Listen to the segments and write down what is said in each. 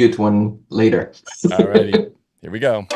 good one later. Alrighty, here we go.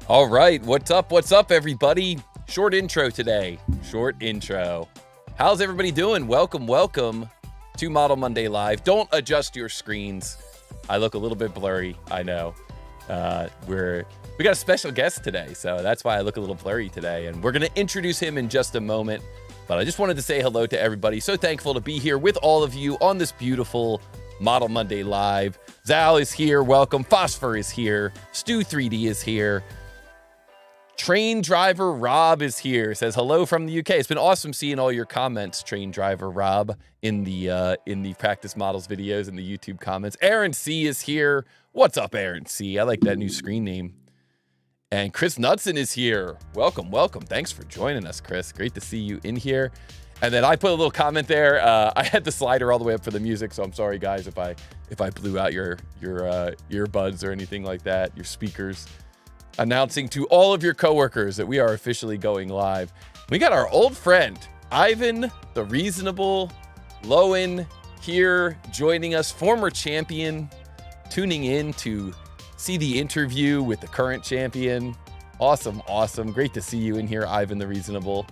All right, what's up, everybody? Short intro today. Short intro. How's everybody doing? Welcome to Model Monday Live. Don't adjust your screens. I look a little bit blurry, I know. We got a special guest today, so that's why I look a little blurry today, and we're gonna introduce him in just a moment. But I just wanted to say hello to everybody. So thankful to be here with all of you on this beautiful Model Monday Live. Zal is here, welcome. Phosphor is here. Stu 3D is here. Train driver Rob is here, says hello from the UK. It's been awesome seeing all your comments, train driver Rob, in the practice models videos and the YouTube comments. Aaron C is here. What's up, Aaron C? I like that new screen name. And Chris Knudsen is here. Welcome. Thanks for joining us, Chris. Great to see you in here. And then I put a little comment there. I had the slider all the way up for the music, so I'm sorry, guys, if I blew out your earbuds or anything like that, your speakers. Announcing to all of your coworkers that we are officially going live. We got our old friend, Ivan the Reasonable Lowen, here joining us, former champion, tuning in to see the interview with the current champion. Awesome. Great to see you in here, Ivan the Reasonable.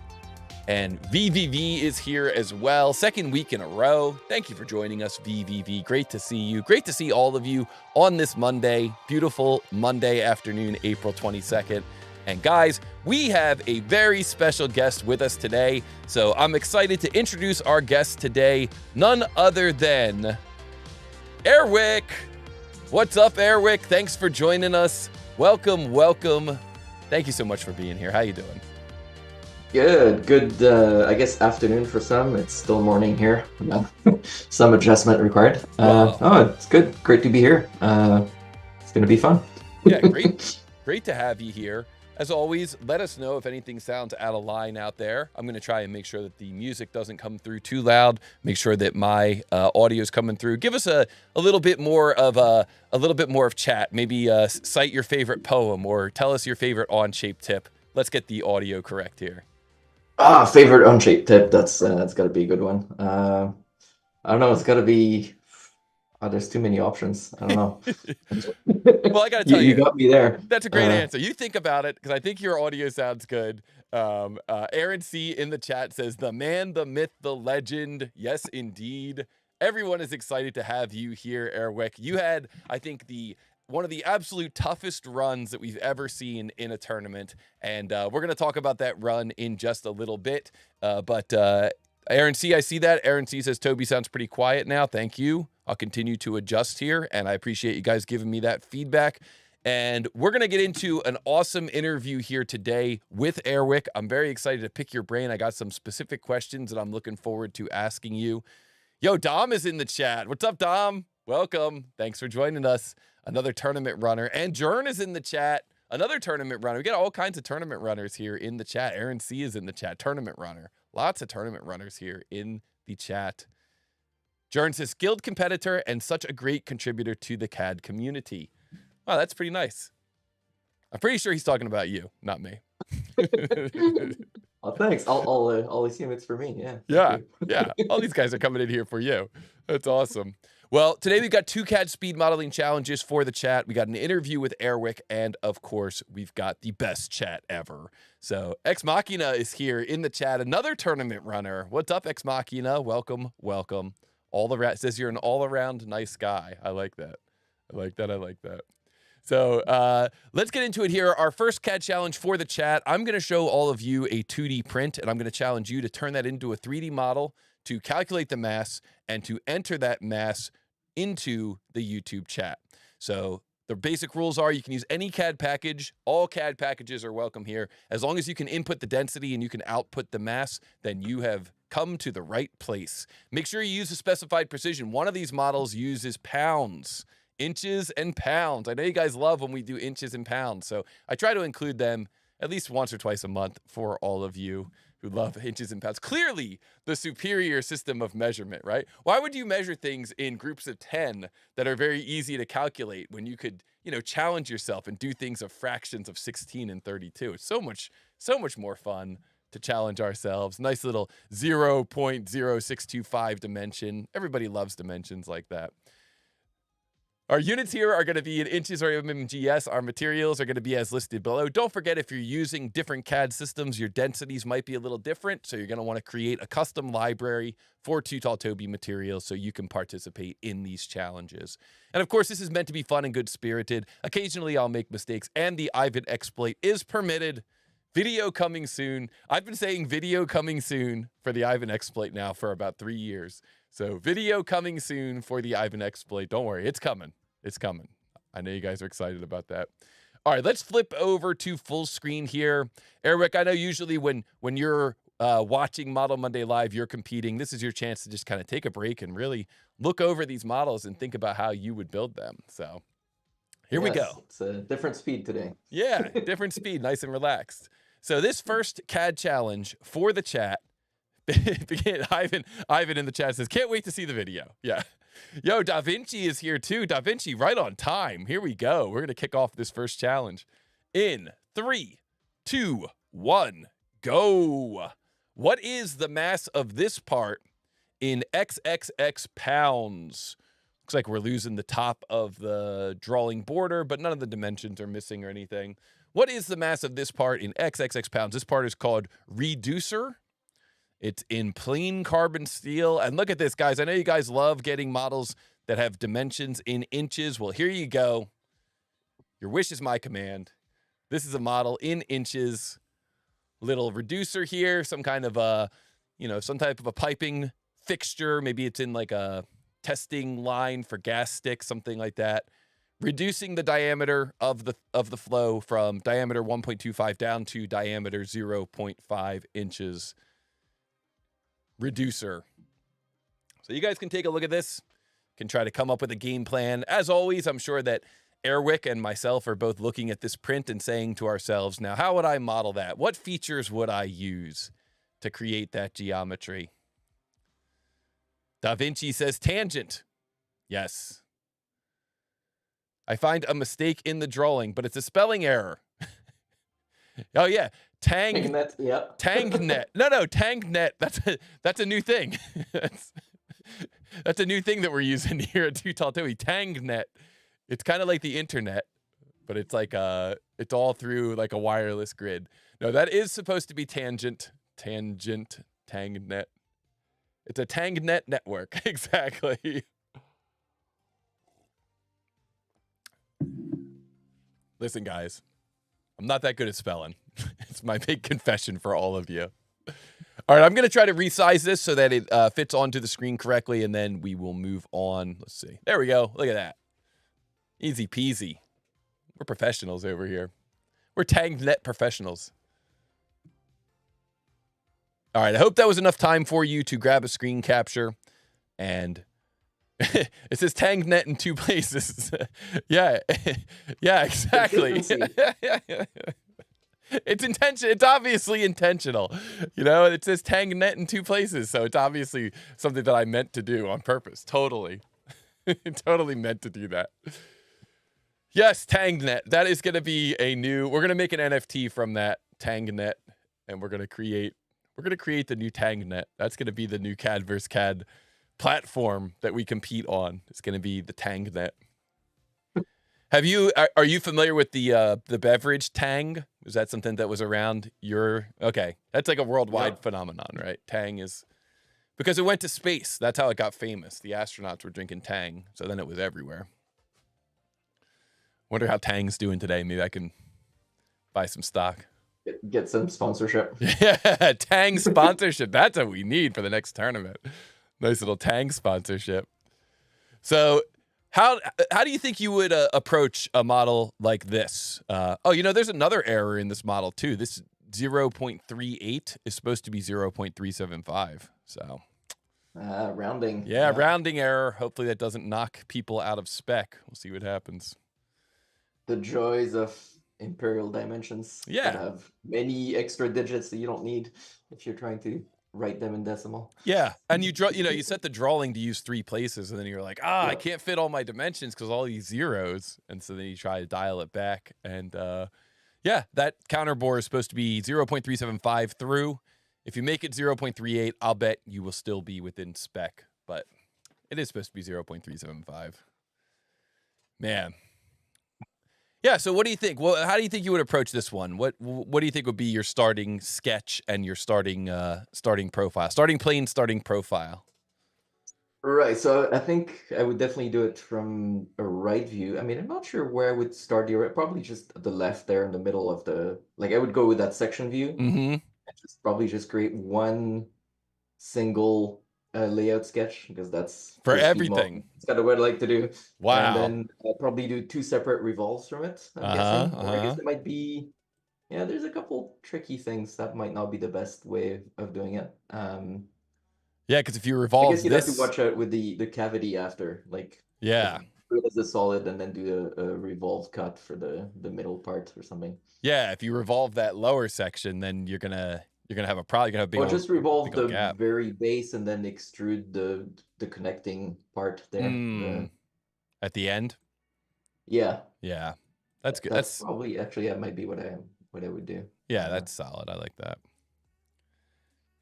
And VVV is here as well. Second week in a row. Thank you for joining us, VVV. Great to see you. Great to see all of you on this Monday. Beautiful Monday afternoon, April 22nd. And guys, we have a very special guest with us today. So I'm excited to introduce our guest today, none other than Airwick. What's up, Airwick? Thanks for joining us. Welcome. Thank you so much for being here. How you doing? Good. I guess afternoon for some. It's still morning here. Some adjustment required. Wow. Oh, it's good. Great to be here. It's gonna be fun. Yeah, great to have you here. As always, let us know if anything sounds out of line out there. I'm going to try and make sure that the music doesn't come through too loud. Make sure that my audio is coming through. Give us a little bit more of chat. Maybe cite your favorite poem or tell us your favorite on-shape tip. Let's get the audio correct here. Favorite on-shape tip. That's got to be a good one. I don't know. It's got to be. There's too many options. I don't know. Well, I got to tell you, you got me there. That's a great answer. You think about it, because I think your audio sounds good. Aaron C in the chat says, the man, the myth, the legend. Yes, indeed. Everyone is excited to have you here, Airwick. You had, I think, one of the absolute toughest runs that we've ever seen in a tournament. And we're going to talk about that run in just a little bit. But Aaron C, I see that. Aaron C says, Toby sounds pretty quiet now. Thank you. I'll continue to adjust here, and I appreciate you guys giving me that feedback. And we're going to get into an awesome interview here today with Airwick. I'm very excited to pick your brain. I got some specific questions that I'm looking forward to asking you. Yo, Dom is in the chat. What's up, Dom? Welcome. Thanks for joining us. Another tournament runner. And Jern is in the chat. Another tournament runner. We got all kinds of tournament runners here in the chat. Aaron C is in the chat. Tournament runner. Lots of tournament runners here in the chat. Jern says, skilled competitor and such a great contributor to the CAD community. Wow, that's pretty nice. I'm pretty sure he's talking about you, not me. Oh, thanks. I'll assume it's for me. Yeah. Yeah. All these guys are coming in here for you. That's awesome. Well, today we've got 2 CAD speed modeling challenges for the chat. We got an interview with Airwick, and of course, we've got the best chat ever. So Ex Machina is here in the chat, another tournament runner. What's up, Ex Machina? Welcome, welcome. Says you're an all-around nice guy. I like that. I like that. I like that. So let's get into it here. Our first CAD challenge for the chat. I'm going to show all of you a 2D print, and I'm going to challenge you to turn that into a 3D model, to calculate the mass, and to enter that mass into the YouTube chat. So the basic rules are you can use any CAD package. All CAD packages are welcome here. As long as you can input the density and you can output the mass, then you have come to the right place. Make sure you use the specified precision. One of these models uses pounds, inches and pounds. I know you guys love when we do inches and pounds, so I try to include them at least once or twice a month for all of you who love inches and pounds. Clearly the superior system of measurement, right? Why would you measure things in groups of 10 that are very easy to calculate when you could, challenge yourself and do things of fractions of 16 and 32? It's so much more fun to challenge ourselves. Nice little 0.0625 dimension. Everybody loves dimensions like that. Our units here are going to be in inches or mmgs. Our materials are going to be as listed below. Don't forget, if you're using different CAD systems, your densities might be a little different. So you're going to want to create a custom library for TooTallToby materials so you can participate in these challenges. And of course, this is meant to be fun and good-spirited. Occasionally, I'll make mistakes, and the Ivan exploit is permitted. Video coming soon. I've been saying video coming soon for the Ivan exploit now for about 3 years. So video coming soon for the Ivan exploit. Don't worry, it's coming. It's coming. I know you guys are excited about that. All right, let's flip over to full screen here. Airwick, I know usually when you're watching Model Monday Live, you're competing. This is your chance to just kind of take a break and really look over these models and think about how you would build them. So here we go. It's a different speed today. Yeah, different speed, nice and relaxed. So this first CAD challenge for the chat, Ivan in the chat says, can't wait to see the video. Yeah. Yo, Da Vinci is here too. Da Vinci, right on time. Here we go. We're going to kick off this first challenge in 3, 2, 1, go. What is the mass of this part in XXX pounds? Looks like we're losing the top of the drawing border, but none of the dimensions are missing or anything. What is the mass of this part in XXX pounds? This part is called Reducer. It's in plain carbon steel. And look at this, guys. I know you guys love getting models that have dimensions in inches. Well, here you go. Your wish is my command. This is a model in inches. Little reducer here, some kind of a, some type of a piping fixture. Maybe it's in like a testing line for gas sticks, something like that. Reducing the diameter of the flow from diameter 1.25 down to diameter 0.5 inches. Reducer. So you guys can take a look at this, can try to come up with a game plan. As always, I'm sure that Airwick and myself are both looking at this print and saying to ourselves, now, how would I model that? What features would I use to create that geometry? Da Vinci says tangent. Yes. I find a mistake in the drawing, but it's a spelling error. Oh, yeah. Tangnet, yep. Tangnet. No, Tangnet. That's a new thing. That's a new thing that we're using here at TooTallToby. Tangnet. It's kind of like the internet, but it's like it's all through like a wireless grid. No, that is supposed to be tangent. Tangent. Tangnet. It's a Tangnet network. Exactly. Listen, guys. I'm not that good at spelling. It's my big confession for all of you. All right, I'm going to try to resize this so that it fits onto the screen correctly, and then we will move on. Let's see. There we go. Look at that. Easy peasy. We're professionals over here. We're Tangnet professionals. All right, I hope that was enough time for you to grab a screen capture. And it says Tangnet in 2 places. Yeah, yeah, exactly. It's intentional. It's obviously intentional. It says Tangnet in 2 places, so it's obviously something that I meant to do on purpose. Totally. Totally meant to do that. Yes, Tangnet. That is going to be we're going to make an NFT from that Tangnet, and we're going to create the new Tangnet. That's going to be the new CAD versus CAD platform that we compete on is going to be the Tang net. Are you familiar with the beverage Tang? Was that something that was around your? Okay, that's like a worldwide phenomenon, right? Tang is because it went to space. That's how it got famous. The astronauts were drinking Tang, so then it was everywhere. Wonder how Tang's doing today. Maybe I can buy some stock. Get some sponsorship. Yeah, Tang sponsorship. That's what we need for the next tournament. Nice little Tang sponsorship. So how do you think you would approach a model like this? Oh, you know, there's another error in this model too. This 0.38 is supposed to be 0.375. So rounding. Yeah, rounding error. Hopefully that doesn't knock people out of spec. We'll see what happens. The joys of imperial dimensions. Yeah. That have many extra digits that you don't need if you're trying to write them in decimal. Yeah, and you draw. You know, you set the drawing to use 3 places, and then you're like, I can't fit all my dimensions because all these zeros, and so then you try to dial it back. And yeah, that counter bore is supposed to be 0.375 through. If you make it 0.38, I'll bet you will still be within spec, but it is supposed to be 0.375. Man. Yeah, so what do you think? Well, how do you think you would approach this one? What do you think would be your starting sketch and your starting profile? Starting plane, starting profile. Right, so I think I would definitely do it from a right view. I mean, I'm not sure where I would start the probably just the left there in the middle of the, like I would go with that section view. Mm-hmm. And probably just create one single layout sketch because that's for everything. It's kind of what I like to do. Wow. And then I'll probably do 2 separate revolves from it. I'm guessing. Or I guess it might be, yeah, there's a couple tricky things that might not be the best way of doing it. Yeah, because if you revolve, I guess you'd have to watch out with the cavity after, like yeah, do it as a solid and then do a revolve cut for the middle part or something. Yeah, if you revolve that lower section, then you're gonna have a problem. You're gonna have a big. Or just revolve the gap. very base and then extrude the connecting part there. At the end. Yeah. Yeah, that's good. That's probably actually that might be what I would do. Yeah, that's solid. I like that.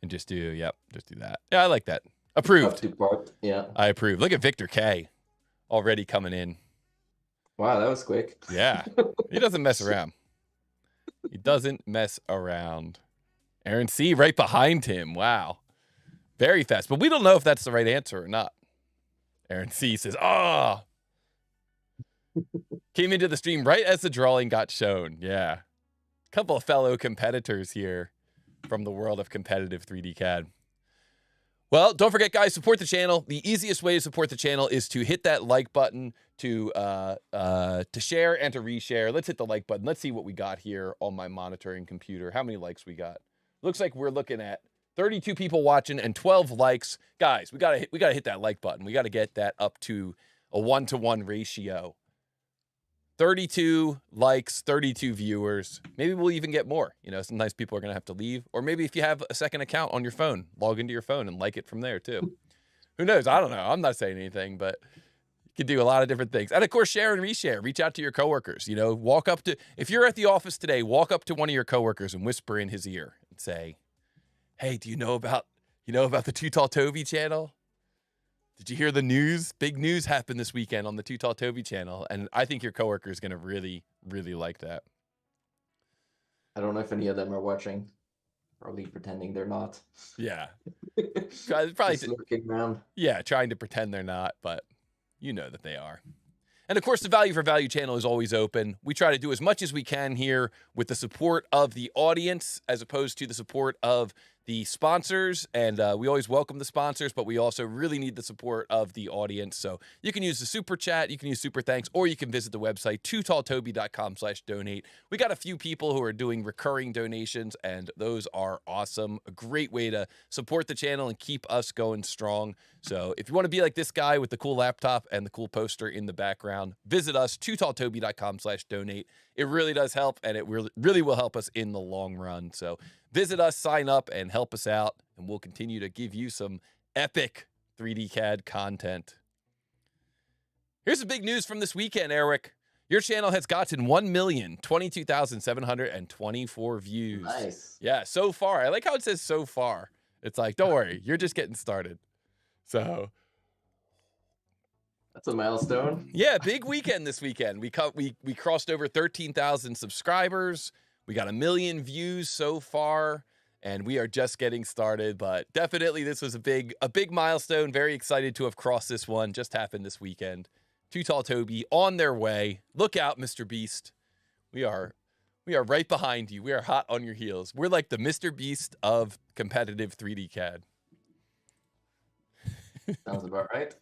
And just do that. Yeah, I like that. Approved. Yeah. I approve. Look at Victor K. already coming in. Wow, that was quick. Yeah. He doesn't mess around. He doesn't mess around. Aaron C. right behind him. Wow. Very fast. But we don't know if that's the right answer or not. Aaron C. says, came into the stream right as the drawing got shown. Yeah. Couple of fellow competitors here from the world of competitive 3D CAD. Well, don't forget, guys, support the channel. The easiest way to support the channel is to hit that like button, to share and to reshare. Let's hit the like button. Let's see what we got here on my monitoring computer. How many likes we got? Looks like we're looking at 32 people watching and 12 likes. Guys, we gotta hit that like button. We gotta get that up to a 1-to-1 ratio. 32 likes, 32 viewers. Maybe we'll even get more. You know, sometimes people are going to have to leave. Or maybe if you have a second account on your phone, log into your phone and like it from there too. Who knows? I don't know. I'm not saying anything, but you can do a lot of different things. And of course, share and reshare. Reach out to your coworkers. You know, walk up to, if you're at the office today, walk up to one of your coworkers and whisper in his ear and say, hey, do you know about the TooTallToby channel? Did you hear the news? Big news happened this weekend on the TooTallToby channel, and I think your coworker is going to really, really like that. I don't know if any of them are watching. Probably pretending they're not. Yeah. Probably just looking around. Yeah, trying to pretend they're not, but you know that they are. And of course, the Value for Value channel is always open. We try to do as much as we can here with the support of the audience as opposed to the support of the sponsors. And we always welcome the sponsors, but we also really need the support of the audience. So you can use the super chat, you can use super thanks, or you can visit the website, TooTallToby.com/donate. We got a few people who are doing recurring donations, and those are awesome. A great way to support the channel and keep us going strong. So if you want to be like this guy with the cool laptop and the cool poster in the background, visit us, TooTallToby.com/donate. It really does help, and it really will help us in the long run. So visit us, sign up, and help us out, and we'll continue to give you some epic 3D CAD content. Here's the big news from this weekend, Airwick. Your channel has gotten 1,022,724 views. Nice. Yeah, so far. I like how it says so far. It's like, don't worry, you're just getting started. So That's a milestone. Yeah, big weekend this weekend. We crossed over 13,000 subscribers. We got 1 million views so far, and we are just getting started. But definitely, this was a big milestone. Very excited to have crossed this one. Just happened this weekend. TooTallToby on their way. Look out, Mr. Beast. We are right behind you. We are hot on your heels. We're like the Mr. Beast of competitive 3D CAD. Sounds about right.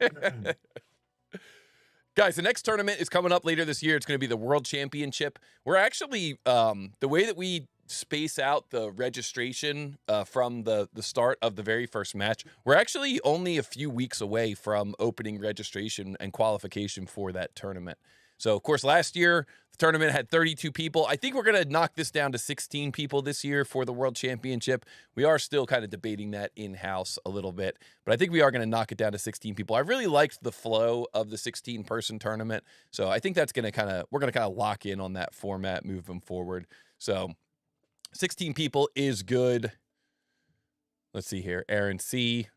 Guys, the next tournament is coming up later this year. It's going to be the World Championship. We're actually, the way that we space out the registration from the start of the very first match, we're actually only a few weeks away from opening registration and qualification for that tournament. So, of course, last year, the tournament had 32 people. I think we're going to knock this down to 16 people this year for the World Championship. We are still kind of debating that in-house a little bit, but I think we are going to knock it down to 16 people. I really liked the flow of the 16-person tournament, so I think that's going to we're going to kind of lock in on that format moving forward. So 16 people is good. Let's see here. Aaron C.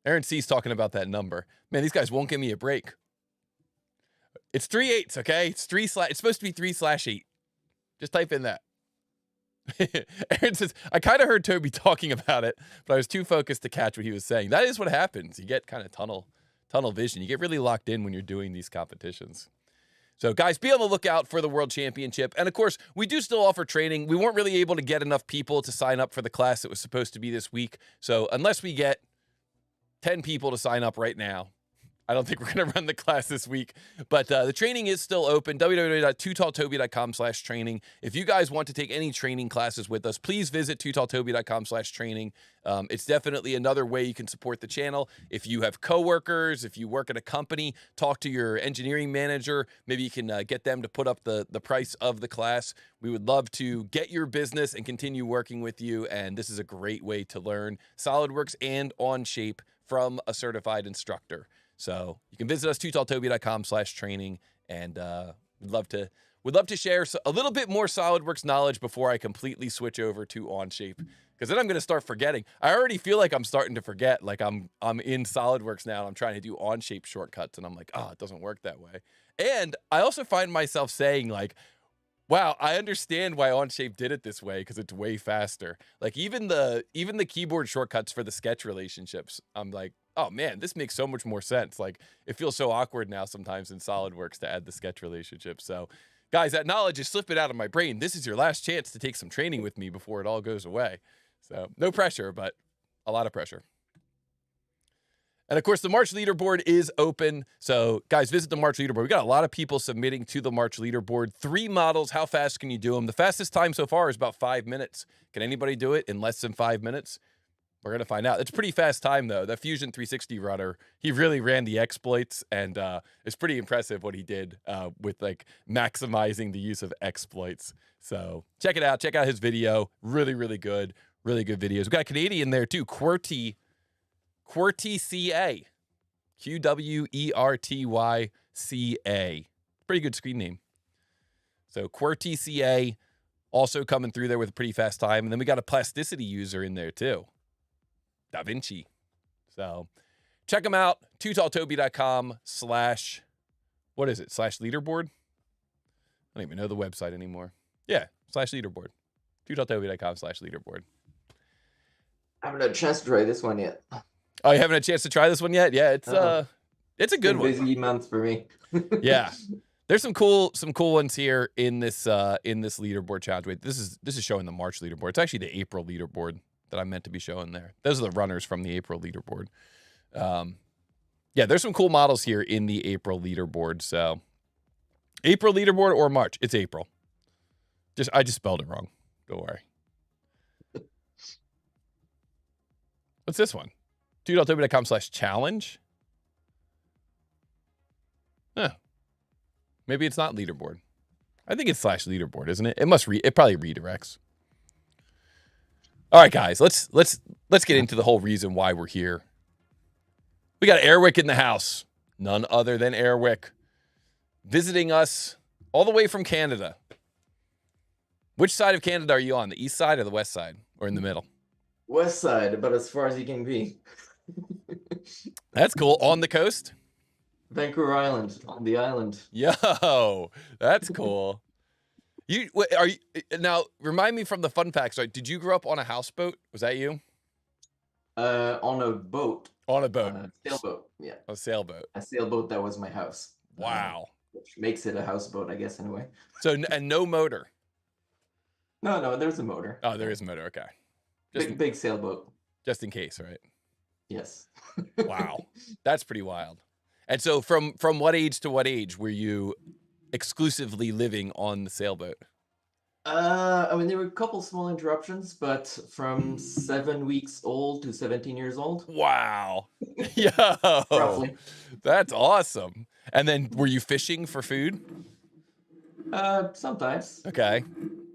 Aaron C's talking about that number. Man, these guys won't give me a break. It's 3 8s, okay? It's supposed to be 3/8. Just type in that. Aaron says, I kind of heard Toby talking about it, but I was too focused to catch what he was saying. That is what happens. You get kind of tunnel vision. You get really locked in when you're doing these competitions. So, guys, be on the lookout for the World Championship. And, of course, we do still offer training. We weren't really able to get enough people to sign up for the class that was supposed to be this week. So, unless we get 10 people to sign up right now, I don't think we're going to run the class this week, but the training is still open. www.tootalltoby.com/training. If you guys want to take any training classes with us, please visit tootalltoby.com/training. It's definitely another way you can support the channel. If you have coworkers, if you work at a company, talk to your engineering manager. Maybe you can get them to put up the price of the class. We would love to get your business and continue working with you, and this is a great way to learn SolidWorks and Onshape from a certified instructor. So you can visit us, TooTallToby.com/training, and we'd love to share a little bit more SolidWorks knowledge before I completely switch over to Onshape, because then I'm going to start forgetting. I already feel like I'm starting to forget, like I'm in SolidWorks now, and I'm trying to do Onshape shortcuts, and I'm like, oh, it doesn't work that way. And I also find myself saying, like, wow, I understand why Onshape did it this way, because it's way faster. Like even the keyboard shortcuts for the sketch relationships, I'm like, oh man, this makes so much more sense. Like it feels so awkward now sometimes in SolidWorks to add the sketch relationship. So guys, that knowledge is slipping out of my brain. This is your last chance to take some training with me before it all goes away. So no pressure, but a lot of pressure. And of course, the March leaderboard is open. So guys, visit the March leaderboard. We got a lot of people submitting to the March leaderboard. 3 models. How fast can you do them? The fastest time so far is about 5 minutes. Can anybody do it in less than 5 minutes? We're going to find out. It's a pretty fast time, though. The Fusion 360 runner, he really ran the exploits, and it's pretty impressive what he did with, like, maximizing the use of exploits. So check it out. Check out his video. Really, really good. Really good videos. We got a Canadian there, too. QWERTY CA. QWERTYCA. Pretty good screen name. So QWERTY CA also coming through there with a pretty fast time. And then we got a plasticity user in there, too. Da Vinci. So check them out. TooTallToby.com/ what is it? /leaderboard? I don't even know the website anymore. Yeah, /leaderboard. TooTallToby.com/leaderboard. I haven't had a chance to try this one yet. Oh, you haven't had a chance to try this one yet? Yeah, it's a good one. Busy month for me. Yeah. There's some cool ones here in this leaderboard challenge. Wait, this is showing the March leaderboard. It's actually the April leaderboard that I meant to be showing there. Those are the runners from the April leaderboard. Yeah, there's some cool models here in the April leaderboard. So April leaderboard or March? It's April. I just spelled it wrong. Don't worry. What's this one? TooTallToby.com/challenge. Huh. Maybe it's not leaderboard. I think it's /leaderboard, isn't it? It probably redirects. All right, guys, let's get into the whole reason why we're here. We got Airwick in the house. None other than Airwick visiting us all the way from Canada. Which side of Canada are you on? The east side or the west side? Or in the middle? West side, about as far as you can be. That's cool. On the coast? Vancouver Island, on the island. Yo, that's cool. Are you now? Remind me from the fun facts. Right? Did you grow up on a houseboat? Was that you? On a boat. On a boat. Sailboat, yeah. A sailboat. A sailboat that was my house. Wow. Which makes it a houseboat, I guess, anyway. So, and no motor. No, there's a motor. Oh, there is a motor. Okay. Big sailboat. Just in case, right? Yes. Wow. That's pretty wild. And so from what age to what age were you exclusively living on the sailboat? I mean, there were a couple small interruptions, but from 7 weeks old to 17 years old. Wow. Yo. Roughly. That's awesome. And then were you fishing for food? Sometimes. Okay.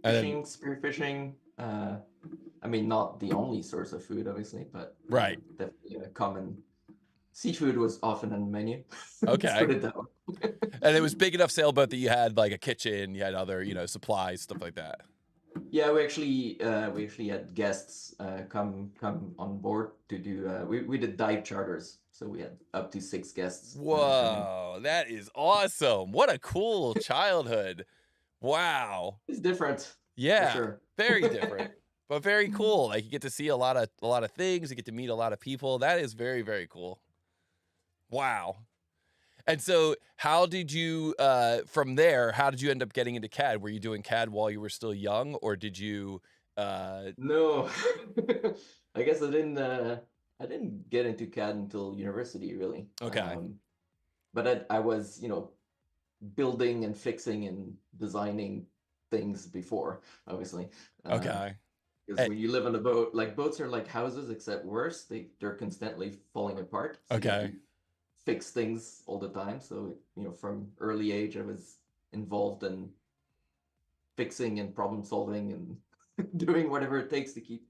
Fishing, spearfishing. I mean, not the only source of food, obviously, but right. Definitely a common. Seafood was often on the menu. Okay. Let's put it that way. And it was big enough sailboat that you had like a kitchen, you had other, supplies, stuff like that. Yeah, we actually had guests come on board to do. We did dive charters, so we had up to 6 guests. Whoa, that is awesome! What a cool childhood! Wow, it's different. Yeah, for sure. Very different, but very cool. Like you get to see a lot of things. You get to meet a lot of people. That is very, very cool. Wow. And so how did you, from there, how did you end up getting into CAD? Were you doing CAD while you were still young, or did you? No, I guess I didn't get into CAD until university, really. Okay. But I was, building and fixing and designing things before, obviously. Okay. Because when you live on a boat, like boats are like houses, except worse. They're constantly falling apart. So okay. Fix things all the time. So, from early age, I was involved in fixing and problem solving and doing whatever it takes to keep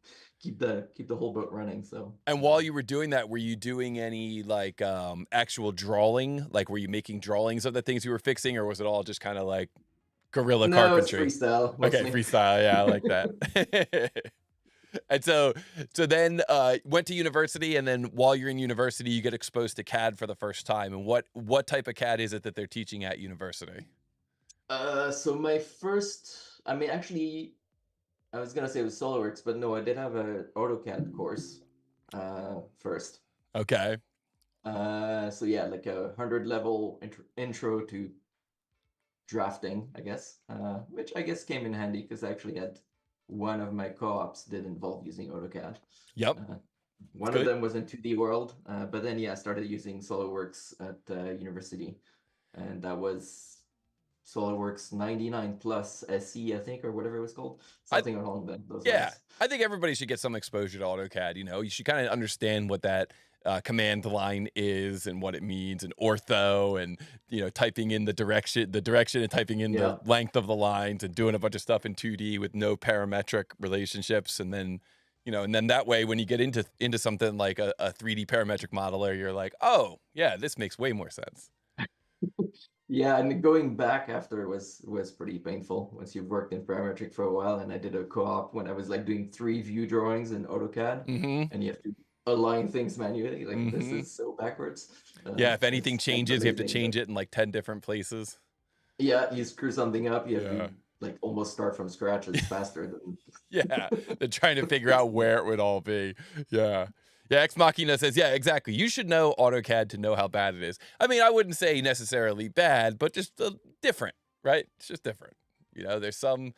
the whole boat running. So. And while you were doing that, were you doing any like actual drawing? Like, were you making drawings of the things you were fixing, or was it all just kind of like guerrilla carpentry? No, it's freestyle. Mostly. Okay, freestyle. Yeah, I like that. And so then went to university, and then while you're in university, you get exposed to CAD for the first time. And what type of CAD is it that they're teaching at university? So my first, I mean, actually, I was gonna say it was SolidWorks, but no, I did have an AutoCAD course first. Okay. So yeah, like a 100-level intro to drafting, I guess, which I guess came in handy because I actually had one of my co-ops did involve using AutoCAD. Yep. One of them was in 2D World, but then I started using SolidWorks at university, and that was SolidWorks 99 plus SE, I think, or whatever it was called, something along those lines. I think everybody should get some exposure to AutoCAD. You should kind of understand what that command line is and what it means, and ortho, and typing in the direction and typing in the length of the lines, and doing a bunch of stuff in 2D with no parametric relationships, and then and then that way when you get into something like a 3D parametric modeler, you're like, oh yeah, this makes way more sense. Yeah, and going back after was pretty painful once you've worked in parametric for a while. And I did a co-op when I was like doing 3 view drawings in AutoCAD, and you have to align things manually. Like this is so backwards. Yeah, if anything changes, you have to change it in like 10 different places. Yeah, you screw something up, you have to like almost start from scratch. It's faster than they're trying to figure out where it would all be. Yeah, Ex Machina says, yeah, exactly. You should know AutoCAD to know how bad it is. I mean, I wouldn't say necessarily bad, but just different, right? It's just different. There's some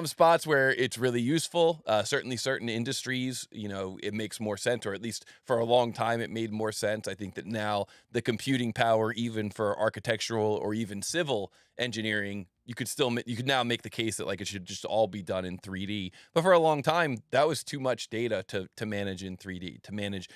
spots where it's really useful. Certainly certain industries, it makes more sense, or at least for a long time, it made more sense. I think that now the computing power, even for architectural or even civil engineering, you could now make the case that like it should just all be done in 3D. But for a long time, that was too much data to manage in 3D, to manage,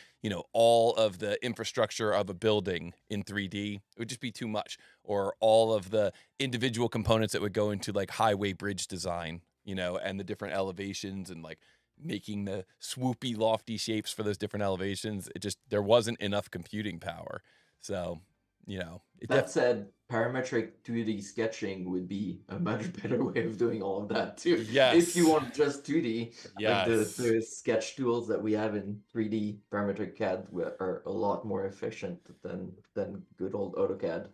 all of the infrastructure of a building in 3D. It would just be too much, or all of the individual components that would go into like highway bridge design, and the different elevations, and like making the swoopy, lofty shapes for those different elevations. There wasn't enough computing power. So you know, That said, parametric 2D sketching would be a much better way of doing all of that too. If you yes, want just 2D, like yes. the sketch tools that we have in 3D parametric CAD are a lot more efficient than good old AutoCAD,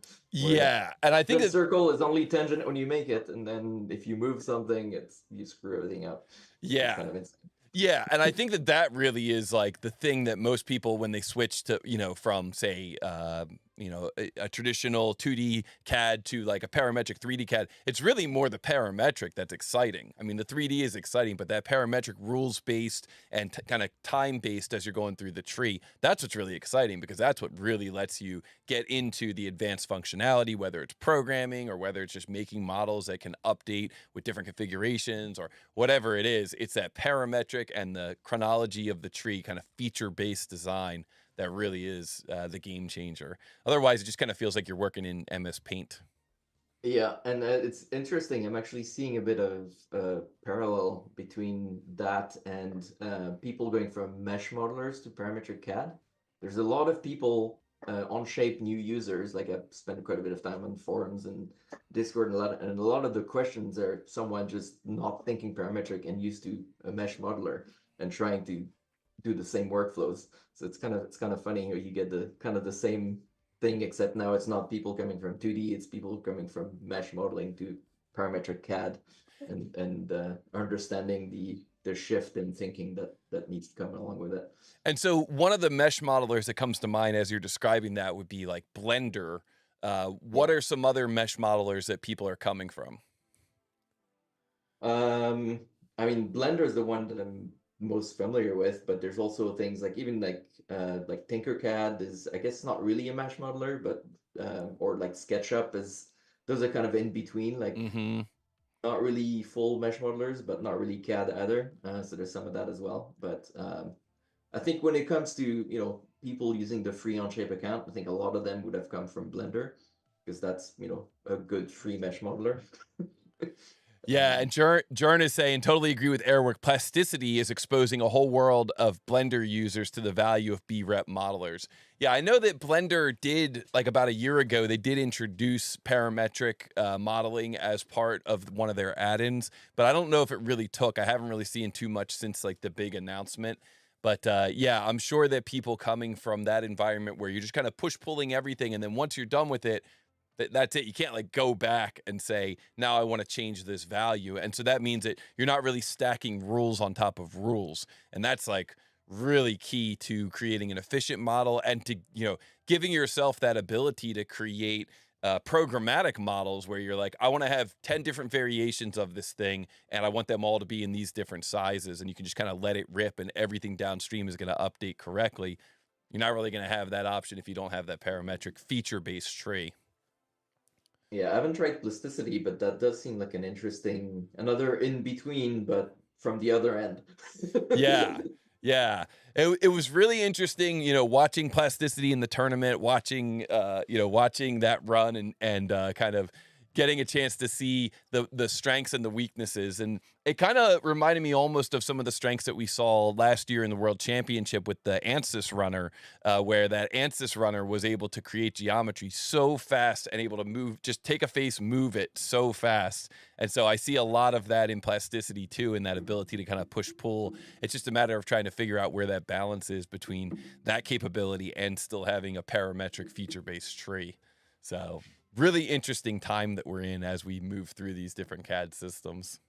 where Yeah, and I think the that circle is only tangent when you make it, and then if you move something, you screw everything up. It's yeah. kind of insane. Yeah, and I think that that really is like the thing that most people, when they switch to, you know, from say, you know, a traditional 2D CAD to like a parametric 3D CAD, it's really more the parametric that's exciting. I mean, the 3D is exciting, but that parametric rules based and kind of time based as you're going through the tree, that's what's really exciting, because that's what really lets you get into the advanced functionality, whether it's programming or whether it's just making models that can update with different configurations or whatever it is. It's that parametric and the chronology of the tree, kind of feature-based design, that really is the game changer. Otherwise, it just kind of feels like you're working in MS Paint. Yeah, and it's interesting. I'm actually seeing a bit of parallel between that and people going from mesh modelers to parametric CAD. There's a lot of people, Onshape new users, like I've spent quite a bit of time on forums and Discord, and a lot of the questions are someone just not thinking parametric and used to a mesh modeler and trying to do the same workflows. So it's kind of funny how you get the kind of the same thing, except now it's not people coming from 2D, it's people coming from mesh modeling to parametric CAD, and understanding the shift in thinking that needs to come along with it. And so one of the mesh modelers that comes to mind as you're describing that would be like Blender. What are some other mesh modelers that people are coming from? I mean, Blender is the one that I'm most familiar with, but there's also things like even like Tinkercad is, I guess, not really a mesh modeler, but or like SketchUp is, those are kind of in between, like not really full mesh modelers, but not really CAD either. So there's some of that as well. But I think when it comes to, you know, people using the free Onshape account, I think a lot of them would have come from Blender, because that's, you know, a good free mesh modeler. Yeah, and Jern is saying, totally agree with Airwick. Plasticity is exposing a whole world of Blender users to the value of BREP modelers. Yeah, I know that Blender did, like about a year ago, they did introduce parametric modeling as part of one of their add-ins, but I don't know if it really took. I haven't really seen too much since like the big announcement. But yeah, I'm sure that people coming from that environment where you're just kind of push-pulling everything, and then once you're done with it, that's it. You can't like go back and say, now I want to change this value. And so that means that you're not really stacking rules on top of rules. And that's like really key to creating an efficient model and to, you know, giving yourself that ability to create programmatic models where you're like, I want to have 10 different variations of this thing, and I want them all to be in these different sizes. And you can just kind of let it rip, and everything downstream is going to update correctly. You're not really going to have that option if you don't have that parametric feature-based tree. Yeah, I haven't tried plasticity, but that does seem like an interesting, another in between, but from the other end. Yeah. Yeah. It was really interesting, you know, watching plasticity in the tournament, watching, you know, watching that run and kind of getting a chance to see the strengths and the weaknesses. And it kind of reminded me almost of some of the strengths that we saw last year in the World Championship with the ANSYS runner, where that ANSYS runner was able to create geometry so fast and able to move, just take a face, move it so fast. And so I see a lot of that in plasticity too, and that ability to kind of push pull. It's just a matter of trying to figure out where that balance is between that capability and still having a parametric feature-based tree. So really interesting time that we're in as we move through these different CAD systems.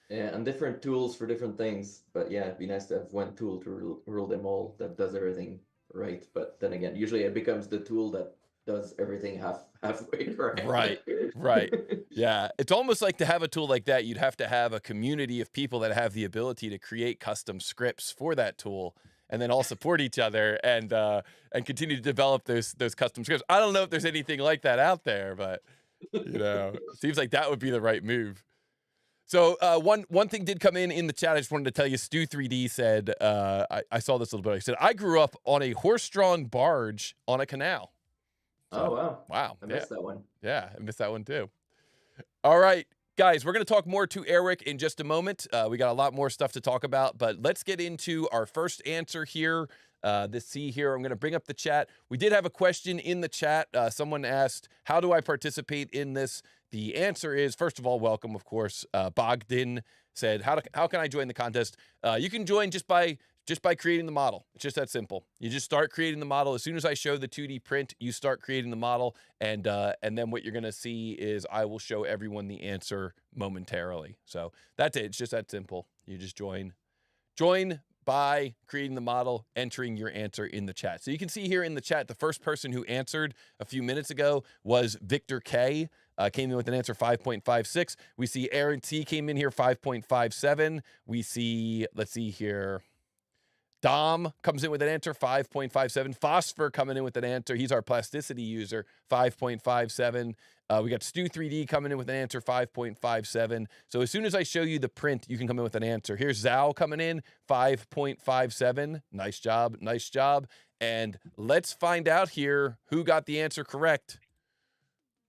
Yeah, and different tools for different things. But yeah, it'd be nice to have one tool to rule them all that does everything right. But then again, usually it becomes the tool that does everything halfway correct. Right. Yeah. It's almost like to have a tool like that, you'd have to have a community of people that have the ability to create custom scripts for that tool, and then all support each other and continue to develop those custom scripts. I don't know if there's anything like that out there, but you know, it seems like that would be the right move. So one thing did come in the chat. I just wanted to tell you, Stu3D said, I saw this a little bit. He said, I grew up on a horse-drawn barge on a canal. So, oh, wow. Wow. I missed that one. Yeah, I missed that one too. All right, guys, we're going to talk more to Airwick in just a moment. We got a lot more stuff to talk about, but let's get into our first answer here. Let's see here. I'm going to bring up the chat. We did have a question in the chat. Someone asked, how do I participate in this? The answer is, first of all, welcome, of course. Bogdan said, how can I join the contest? You can join just by creating the model. It's just that simple. You just start creating the model. As soon as I show the 2D print, you start creating the model, and then what you're going to see is I will show everyone the answer momentarily. So that's it. It's just that simple. You just join by creating the model, entering your answer in the chat. So you can see here in the chat, the first person who answered a few minutes ago was Victor K. Came in with an answer 5.56. We see Aaron T came in here 5.57. We see, let's see here, Dom comes in with an answer, 5.57. Phosphor coming in with an answer. He's our plasticity user, 5.57. We got Stu3D coming in with an answer, 5.57. So as soon as I show you the print, you can come in with an answer. Here's Zal coming in, 5.57. Nice job, nice job. And let's find out here who got the answer correct.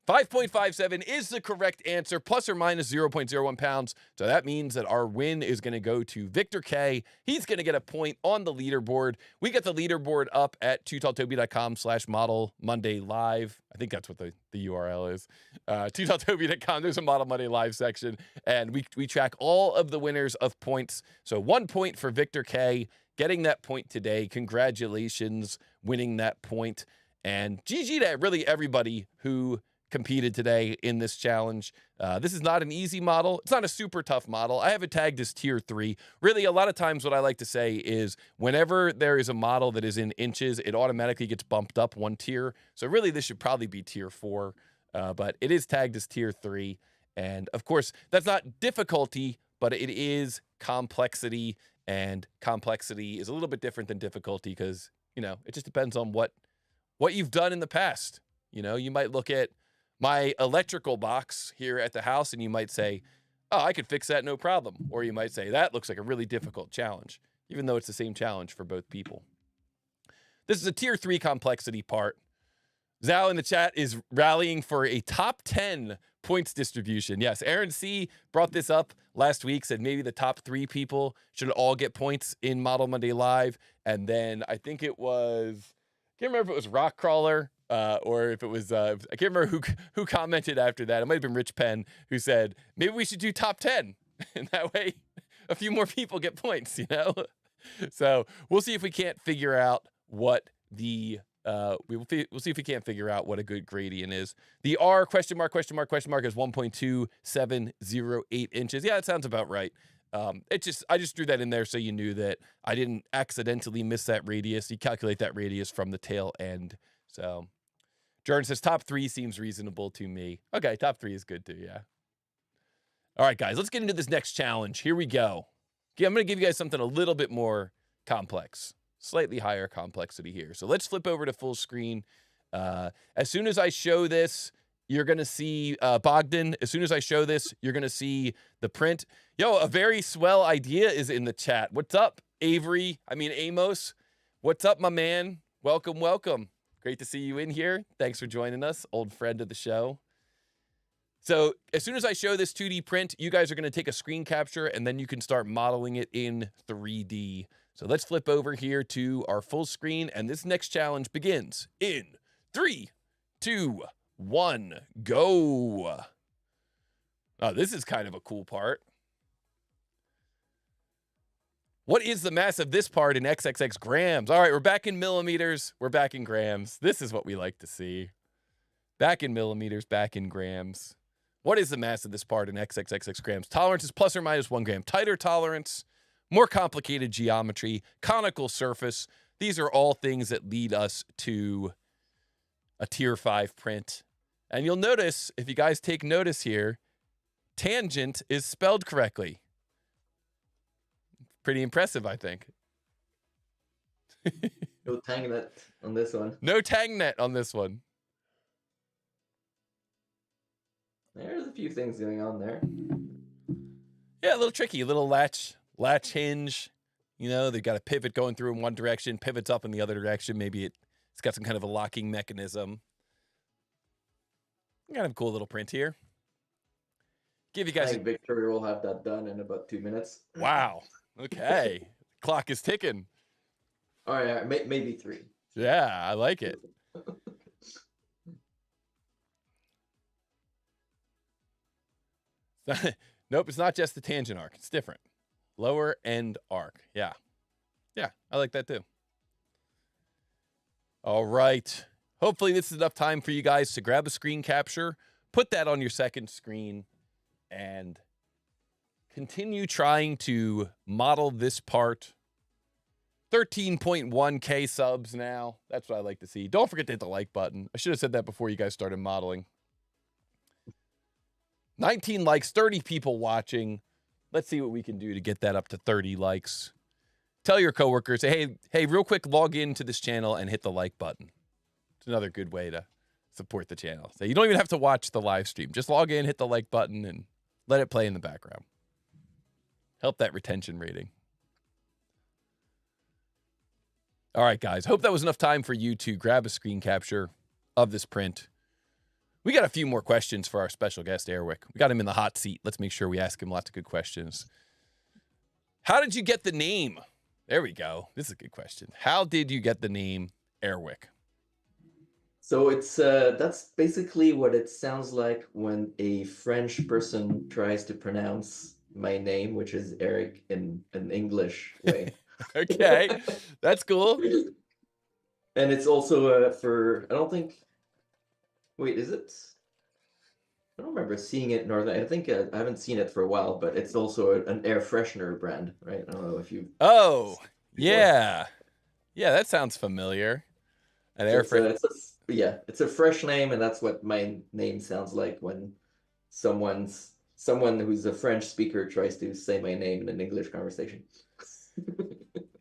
5.57 is the correct answer, plus or minus 0.01 pounds. So that means that our win is going to go to Victor K. He's going to get a point on the leaderboard. We get the leaderboard up at TooTallToby.com/Model Monday Live. I think that's what the URL is. TooTallToby.com. There's a Model Monday Live section, and we track all of the winners of points. So 1 point for Victor K. Getting that point today. Congratulations, winning that point. And GG to really everybody who competed today in this challenge. This is not an easy model. It's not a super tough model. I have it tagged as tier 3. Really, a lot of times what I like to say is whenever there is a model that is in inches, it automatically gets bumped up 1 tier. So really, this should probably be tier 4, but it is tagged as tier 3. And of course, that's not difficulty, but it is complexity, and complexity is a little bit different than difficulty because, you know, it just depends on what you've done in the past. You know, you might look at my electrical box here at the house and you might say, oh, I could fix that no problem. Or you might say, that looks like a really difficult challenge, even though it's the same challenge for both people. This is a tier 3 complexity part. Zal in the chat is rallying for a top 10 points distribution. Yes, Aaron C. brought this up last week, said maybe the top 3 people should all get points in Model Monday Live. And then I think it was, I can't remember if it was Rock Crawler or if it was, I can't remember who commented after that. It might have been Rich Penn who said, maybe we should do top 10. And that way a few more people get points, you know? So we'll see if we can't figure out what the, we'll see if we can't figure out what a good gradient is. The R question mark is 1.2708 inches. Yeah, that sounds about right. I just threw that in there so you knew that I didn't accidentally miss that radius. You calculate that radius from the tail end. So Jordan says top 3 seems reasonable to me. Okay, top 3 is good too, yeah. All right, guys, let's get into this next challenge. Here we go. Okay, I'm going to give you guys something a little bit more complex, slightly higher complexity here. So let's flip over to full screen. As soon as I show this, you're going to see Bogdan. As soon as I show this, you're going to see the print. Yo, a very swell idea is in the chat. What's up, Amos? What's up, my man? Welcome, welcome. Great to see you in here. Thanks for joining us, old friend of the show. So as soon as I show this 2D print, you guys are going to take a screen capture, and then you can start modeling it in 3D. So let's flip over here to our full screen, and this next challenge begins in 3, 2, 1, go. Oh, this is kind of a cool part. What is the mass of this part in XXX grams? All right, we're back in millimeters. We're back in grams. This is what we like to see. Back in millimeters, back in grams. What is the mass of this part in XXX grams? Tolerance is plus or minus 1 gram. Tighter tolerance, more complicated geometry, conical surface. These are all things that lead us to a tier 5 print. And you'll notice, if you guys take notice here, tangent is spelled correctly. Pretty impressive, I think. No tangnet on this one. No tangnet on this one. There's a few things going on there. Yeah, a little tricky. A little latch hinge. You know, they've got a pivot going through in one direction, pivots up in the other direction. Maybe it's got some kind of a locking mechanism. Kind of a cool little print here. Give you guys. I think Victor will have that done in about 2 minutes. Wow. Okay. Clock is ticking. All right, maybe 3. Yeah, I like it. Nope, it's not just the tangent arc. It's different. Lower end arc. Yeah. Yeah, I like that too. All right. Hopefully this is enough time for you guys to grab a screen capture, put that on your second screen, and continue trying to model this part. 13.1K subs now. That's what I like to see. Don't forget to hit the like button. I should have said that before you guys started modeling. 19 likes, 30 people watching. Let's see what we can do to get that up to 30 likes. Tell your coworkers, hey, real quick, log into this channel and hit the like button. It's another good way to support the channel. So you don't even have to watch the live stream. Just log in, hit the like button, and let it play in the background. Help that retention rating. All right, guys. Hope that was enough time for you to grab a screen capture of this print. We got a few more questions for our special guest, Airwick. We got him in the hot seat. Let's make sure we ask him lots of good questions. How did you get the name? There we go. This is a good question. How did you get the name Airwick? So it's that's basically what it sounds like when a French person tries to pronounce my name, which is Eric in an English way. Okay, that's cool. And it's also for, I don't think, wait, is it? I don't remember seeing it in Northern. I think I haven't seen it for a while, but it's also an air freshener brand, right? I don't know if you. Oh, yeah. Yeah, that sounds familiar. An air freshener. Yeah, it's a fresh name, and that's what my name sounds like when someone who's a French speaker tries to say my name in an English conversation.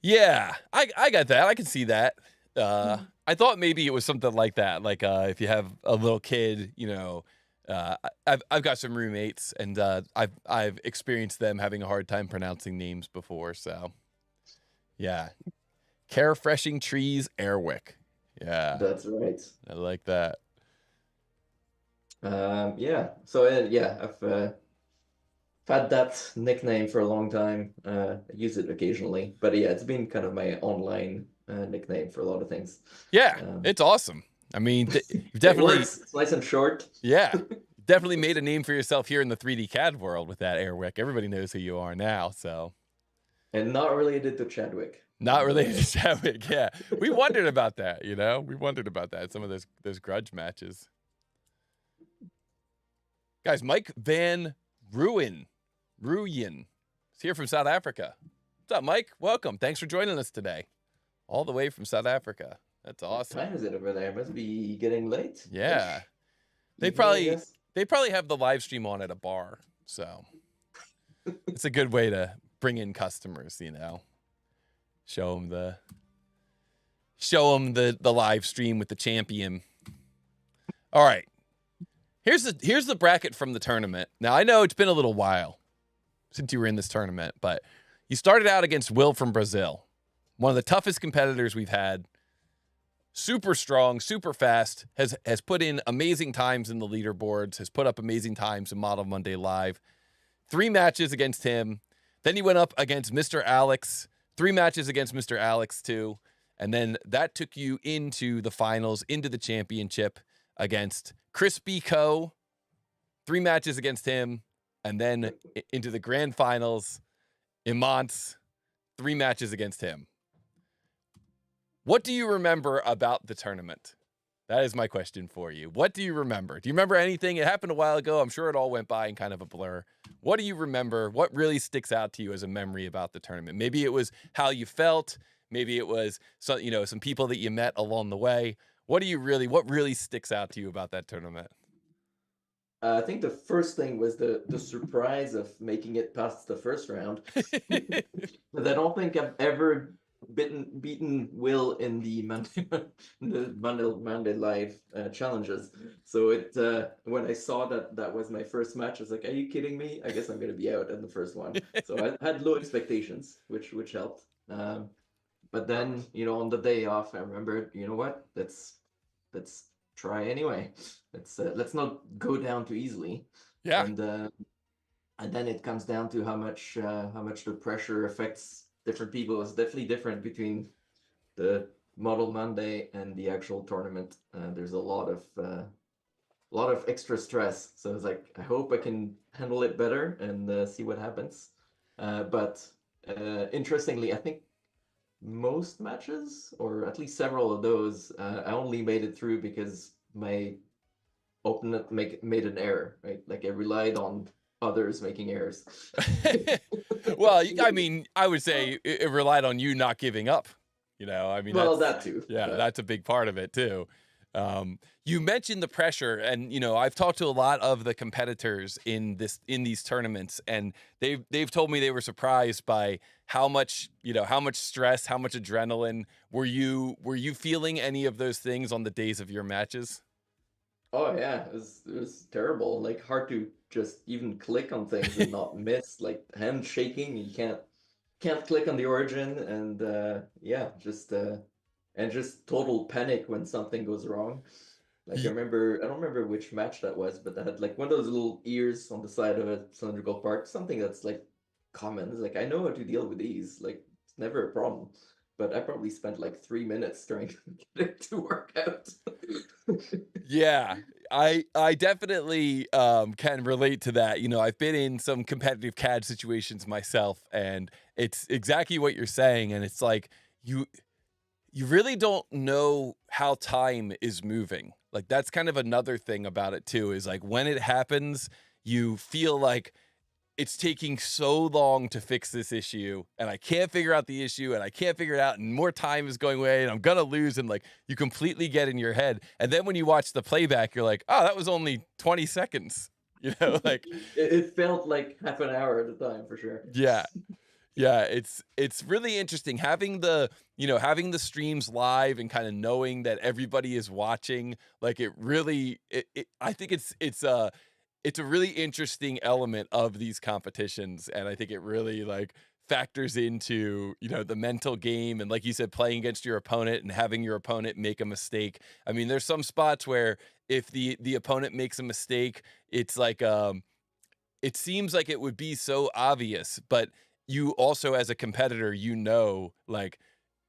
Yeah, I got that. I can see that. I thought maybe it was something like that. Like if you have a little kid, you know, I've got some roommates, and I've experienced them having a hard time pronouncing names before. So, yeah, Care Freshing Trees Airwick. Yeah, that's right. I like that. Yeah. So yeah, I've had that nickname for a long time. I use it occasionally, but yeah, it's been kind of my online nickname for a lot of things. Yeah, it's awesome. I mean, you've definitely it's nice and short. Yeah, definitely made a name for yourself here in the 3D CAD world with that Airwick. Everybody knows who you are now. So, and not related to Chadwick. Not related to Chadwick. Yeah, we wondered about that. You know, we wondered about that. Some of those grudge matches. Guys, Mike Van Ruyen is here from South Africa. What's up, Mike? Welcome. Thanks for joining us today, all the way from South Africa. That's awesome. What time is it over there? It must be getting late. Yeah, they probably have the live stream on at a bar, so it's a good way to bring in customers. You know, show them the live stream with the champion. All right. Here's the bracket from the tournament. Now, I know it's been a little while since you were in this tournament, but you started out against Will from Brazil, one of the toughest competitors we've had. Super strong, super fast, has put in amazing times in the leaderboards, has put up amazing times in Model Monday Live. 3 matches against him. Then he went up against Mr. Alex. 3 matches against Mr. Alex, too. And then that took you into the finals, into the championship against Crispy Co. 3 matches against him, and then into the grand finals, Imants, 3 matches against him. What do you remember about the tournament? That is my question for you. What do you remember? Do you remember anything? It happened a while ago. I'm sure it all went by in kind of a blur. What do you remember? What really sticks out to you as a memory about the tournament? Maybe it was how you felt. Maybe it was some people that you met along the way. What really sticks out to you about that tournament? I think the first thing was the surprise of making it past the first round. But I don't think I've ever beaten Will in the Monday Live challenges. So when I saw that was my first match, I was like, "Are you kidding me? I guess I'm gonna be out in the first one." So I had low expectations, which helped. But then on the day off, I remembered, you know what? Let's try anyway. Let's not go down too easily. Yeah. And then it comes down to how much the pressure affects different people. It's definitely different between the Model Monday and the actual tournament, there's a lot of extra stress. So it's like, I hope I can handle it better and see what happens. But interestingly, I think most matches, or at least several of those, I only made it through because my opponent made an error, right? Like I relied on others making errors. Well, I mean, I would say it relied on you not giving up. I mean, well, that too. Yeah, that's a big part of it too. You mentioned the pressure, and I've talked to a lot of the competitors in these tournaments, and they've told me they were surprised by how much stress, how much adrenaline. Were you feeling any of those things on the days of your matches? Oh yeah, it was terrible. Like hard to just even click on things and not miss. Like hand shaking, you can't click on the origin, and yeah, just total panic when something goes wrong. Like I don't remember which match that was, but that had like one of those little ears on the side of a cylindrical part, something that's like common. It's like I know how to deal with these. Like it's never a problem. But I probably spent like 3 minutes trying to get it to work out. Yeah, I definitely can relate to that. I've been in some competitive CAD situations myself, and it's exactly what you're saying. And it's like you really don't know how time is moving. Like that's kind of another thing about it too, is like when it happens, you feel like it's taking so long to fix this issue, and I can't figure out the issue, and I can't figure it out, and more time is going away, and I'm gonna lose, and like you completely get in your head. And then when you watch the playback, you're like, oh, that was only 20 seconds. Like it felt like half an hour at a time for sure. Yeah. Yeah, it's really interesting having the streams live and kind of knowing that everybody is watching. Like it really, I think it's a really interesting element of these competitions, and I think it really like factors into the mental game, and like you said, playing against your opponent and having your opponent make a mistake. I mean, there's some spots where if the opponent makes a mistake, it's like it seems like it would be so obvious, but you also as a competitor, like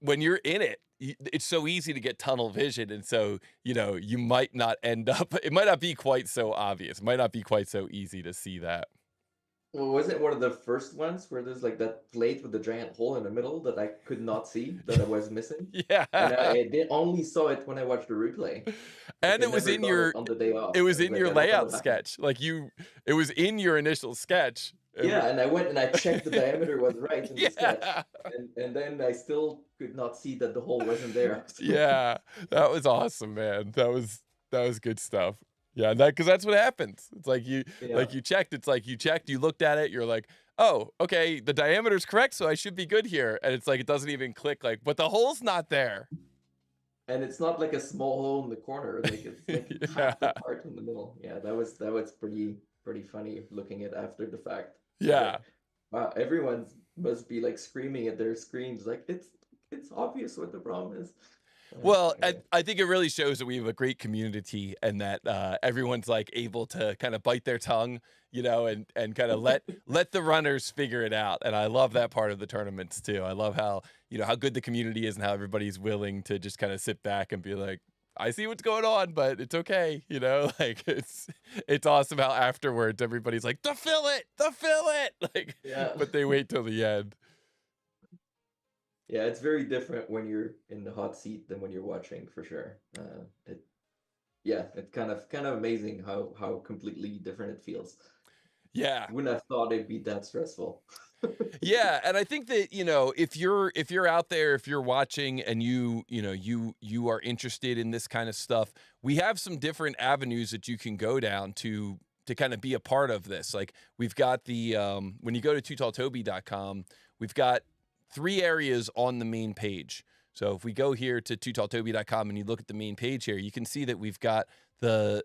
when you're in it, it's so easy to get tunnel vision. And so, you might not end up, it might not be quite so obvious. It might not be quite so easy to see that. Well, was it one of the first ones where there's like that plate with the giant hole in the middle that I could not see, that I was missing? Yeah. And I only saw it when I watched the replay. And it was in your, on the day off. It was in your layout sketch. Like it was in your initial sketch. Yeah, and I went and I checked the diameter was right in the sketch. And then I still could not see that the hole wasn't there. Yeah, that was awesome, man. That was good stuff. Yeah, because that's what happens. It's like you checked. It's like you checked, you looked at it, you're like, oh, okay, the diameter's correct, so I should be good here. And it's like it doesn't even click, like, but the hole's not there. And it's not like a small hole in the corner. Like it's like half the part in the middle. Yeah, that was pretty funny looking at after the fact. Yeah. Wow, everyone must be like screaming at their screens, like it's obvious what the problem is. Well, I think it really shows that we have a great community, and that everyone's like able to kind of bite their tongue, and kind of let the runners figure it out. And I love that part of the tournaments too. I love how how good the community is and how everybody's willing to just kind of sit back and be like, I see what's going on, but it's okay. Like it's awesome how afterwards everybody's like, to fill it. Like, yeah. But they wait till the end. Yeah, it's very different when you're in the hot seat than when you're watching, for sure. It's kind of amazing how completely different it feels. Yeah, wouldn't have thought it'd be that stressful. Yeah, and I think that if you're out there, if you're watching, and you are interested in this kind of stuff, we have some different avenues that you can go down to kind of be a part of this. Like we've got the when you go to TooTallToby.com, we've got 3 areas on the main page. So if we go here to TooTallToby.com and you look at the main page here, you can see that we've got the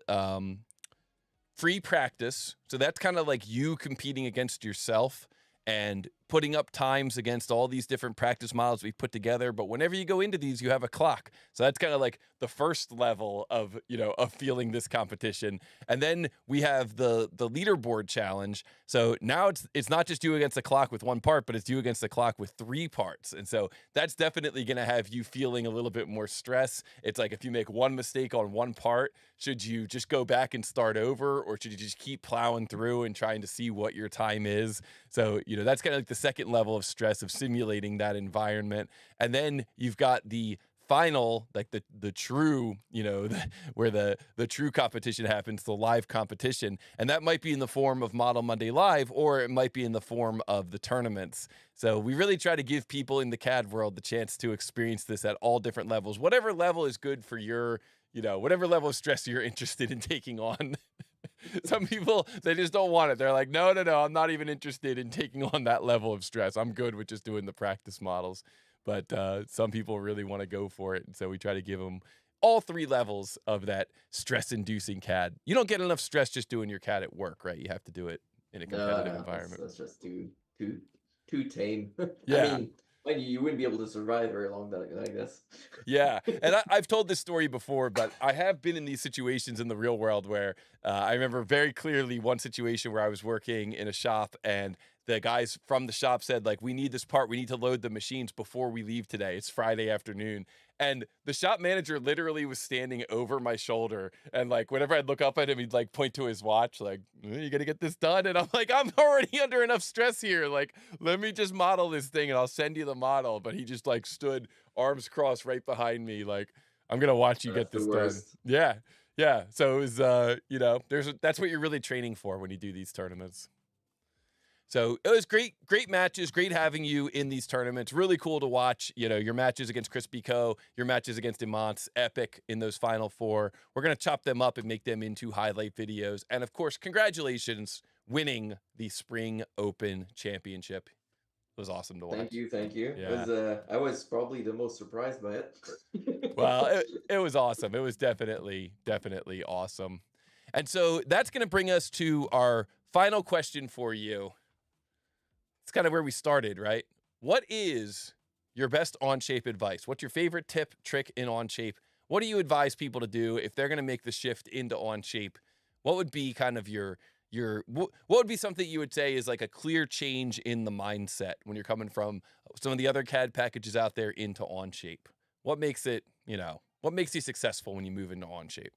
free practice. So that's kind of like you competing against yourself and putting up times against all these different practice models we've put together. But whenever you go into these, you have a clock. So that's kind of like the first level of, of feeling this competition. And then we have the leaderboard challenge. So now it's not just you against the clock with one part, but it's you against the clock with 3 parts. And so that's definitely going to have you feeling a little bit more stress. It's like if you make one mistake on one part, should you just go back and start over, or should you just keep plowing through and trying to see what your time is? So, that's kind of like the second level of stress of simulating that environment. And then you've got the final, like the true, where the true competition happens, the live competition. And that might be in the form of Model Monday Live, or it might be in the form of the tournaments. So we really try to give people in the CAD world the chance to experience this at all different levels, whatever level is good for your, whatever level of stress you're interested in taking on. Some people, they just don't want it. They're like, no, I'm not even interested in taking on that level of stress. I'm good with just doing the practice models. But some people really want to go for it. And so we try to give them all 3 levels of that stress-inducing CAD. You don't get enough stress just doing your CAD at work, right? You have to do it in a competitive environment. That's just too tame. Yeah. I mean, you wouldn't be able to survive very long, I guess. Yeah, and I've told this story before, but I have been in these situations in the real world where I remember very clearly one situation where I was working in a shop, and the guys from the shop said, like, we need this part. We need to load the machines before we leave today. It's Friday afternoon. And the shop manager literally was standing over my shoulder. And like, whenever I'd look up at him, he'd like point to his watch, like, you gonna get this done? And I'm like, I'm already under enough stress here. Like, let me just model this thing and I'll send you the model. But he just like stood arms crossed right behind me. Like, I'm gonna watch you get this done. Yeah. Yeah. So it was, that's what you're really training for when you do these tournaments. So it was great matches, great having you in these tournaments. Really cool to watch, your matches against Crispy Co., your matches against Imants, epic in those final 4. We're going to chop them up and make them into highlight videos. And of course, congratulations winning the Spring Open Championship. It was awesome to watch. Thank you. Yeah. I was probably the most surprised by it. Well, it was awesome. It was definitely awesome. And so that's going to bring us to our final question for you. It's kind of where we started, right? What is your best Onshape advice? What's your favorite tip, trick in Onshape? What do you advise people to do if they're going to make the shift into Onshape? What would be kind of what would be something you would say is like a clear change in the mindset when you're coming from some of the other CAD packages out there into Onshape? What makes it, what makes you successful when you move into Onshape?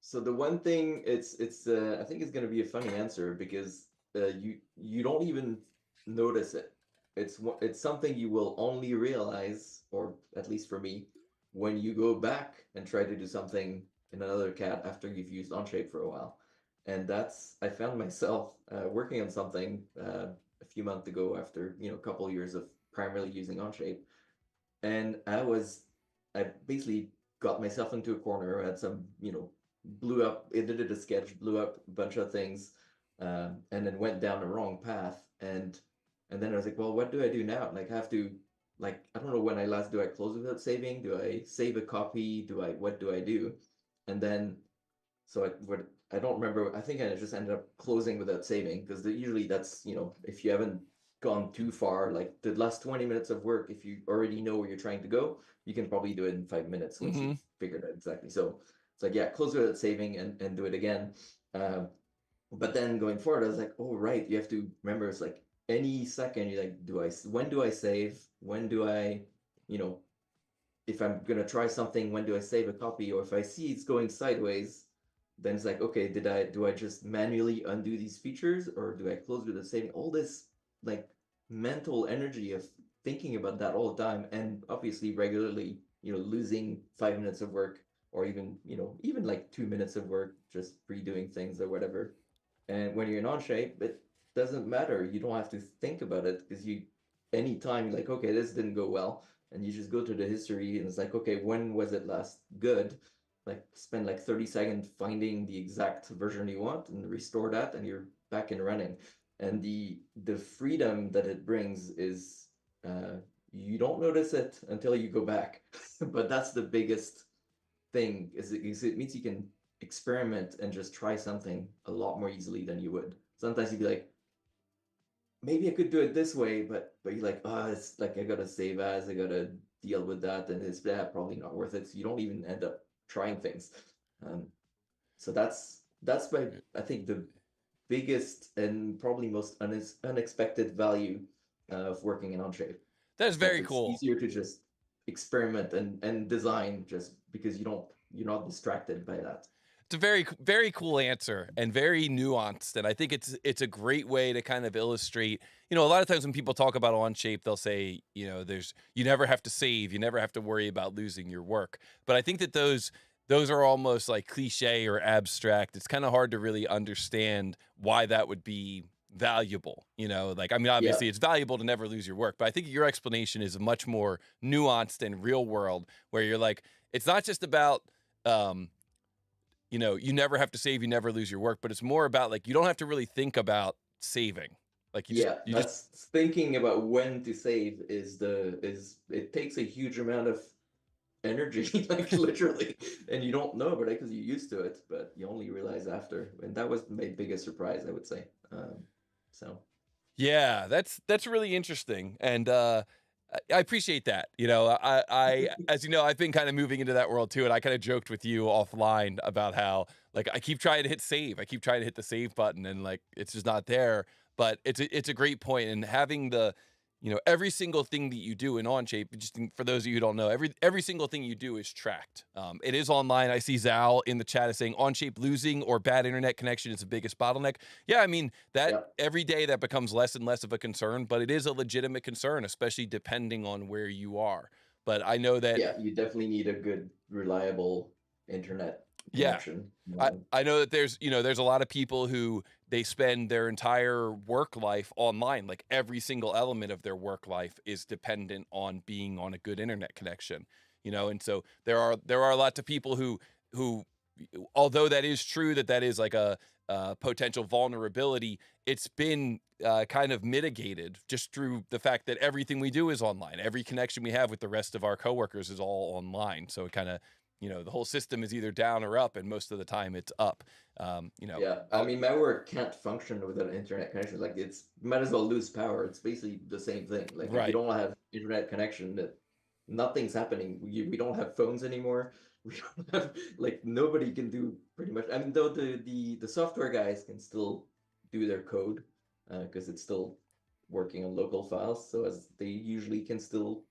So the one thing, I think it's going to be a funny answer, because you don't even notice it. It's something you will only realize, or at least for me, when you go back and try to do something in another CAD after you've used Onshape for a while. And I found myself working on something a few months ago after a couple of years of primarily using Onshape, and I basically got myself into a corner, had some blew up, edited a sketch, blew up a bunch of things, and then went down the wrong path. And then I was like, well, what do I do now? Like, I have to, like, I don't know when do I close without saving? Do I save a copy? What do I do? And then, so I don't remember. I think I just ended up closing without saving, because usually that's, if you haven't gone too far, like the last 20 minutes of work, if you already know where you're trying to go, you can probably do it in 5 minutes once you've figured out exactly. So it's like, yeah, close without saving and do it again. But then going forward, I was like, oh, right, you have to remember, it's like, any second you're like, when do I save? When do I, if I'm gonna try something, when do I save a copy? Or if I see it's going sideways, then it's like, okay, do I just manually undo these features, or do I close with the saving? All this like mental energy of thinking about that all the time, and obviously regularly, losing 5 minutes of work, or even like 2 minutes of work just redoing things or whatever. And when you're in Onshape, it doesn't matter. You don't have to think about it, because anytime you're like, okay, this didn't go well, and you just go to the history, and it's like, okay, when was it last good? Like, spend like 30 seconds finding the exact version you want and restore that, and you're back and running. And the freedom that it brings is, you don't notice it until you go back. But that's the biggest thing, is it means you can experiment and just try something a lot more easily than you would. Sometimes you'd be like, maybe I could do it this way, but you're like, oh, it's like I gotta save as, I gotta deal with that, and it's probably not worth it. So you don't even end up trying things. Um, so that's my, I think, the biggest and probably most unexpected value of working in Onshape. That's Is that very it's cool. easier to just experiment and design just because you're not distracted by that. It's a very, very cool answer and very nuanced. And I think it's a great way to kind of illustrate, a lot of times when people talk about Onshape, they'll say, you never have to save, you never have to worry about losing your work. But I think that those are almost like cliche or abstract. It's kind of hard to really understand why that would be valuable. Like, I mean, obviously Yeah. it's valuable to never lose your work, but I think your explanation is much more nuanced and real world, where you're like, it's not just about, you never have to save, you never lose your work, but it's more about like, you don't have to really think about saving. Like Yeah, you just, that's thinking about when to save it takes a huge amount of energy, like literally, and you don't know about it because you're used to it, but you only realize after. And that was my biggest surprise, I would say. So yeah, that's really interesting. And, I appreciate that. As you know, I've been kind of moving into that world too. And I kind of joked with you offline about how, like, I keep trying to hit save. I keep trying to hit the save button and like, it's just not there. But it's a great point. And having every single thing that you do in Onshape, just for those of you who don't know, every single thing you do is tracked. It is online. I see Zal in the chat is saying Onshape losing or bad internet connection is the biggest bottleneck. Yeah, I mean, that yeah, every day that becomes less and less of a concern, but it is a legitimate concern, especially depending on where you are. But I know that, yeah, you definitely need a good, reliable internet yeah, connection. I know that there's a lot of people who they spend their entire work life online. Like every single element of their work life is dependent on being on a good internet connection, and so there are lots of people who although that is true that is like a potential vulnerability, it's been kind of mitigated just through the fact that everything we do is online. Every connection we have with the rest of our coworkers is all online. So it kind of, the whole system is either down or up, and most of the time it's up. Yeah, I mean, my work can't function without an internet connection. Like, it's might as well lose power. It's basically the same thing. Like, if you Right. don't have internet connection, that nothing's happening. We don't have phones anymore. We don't have, like, nobody can do pretty much. I mean, though the software guys can still do their code because it's still working on local files, so as they usually can still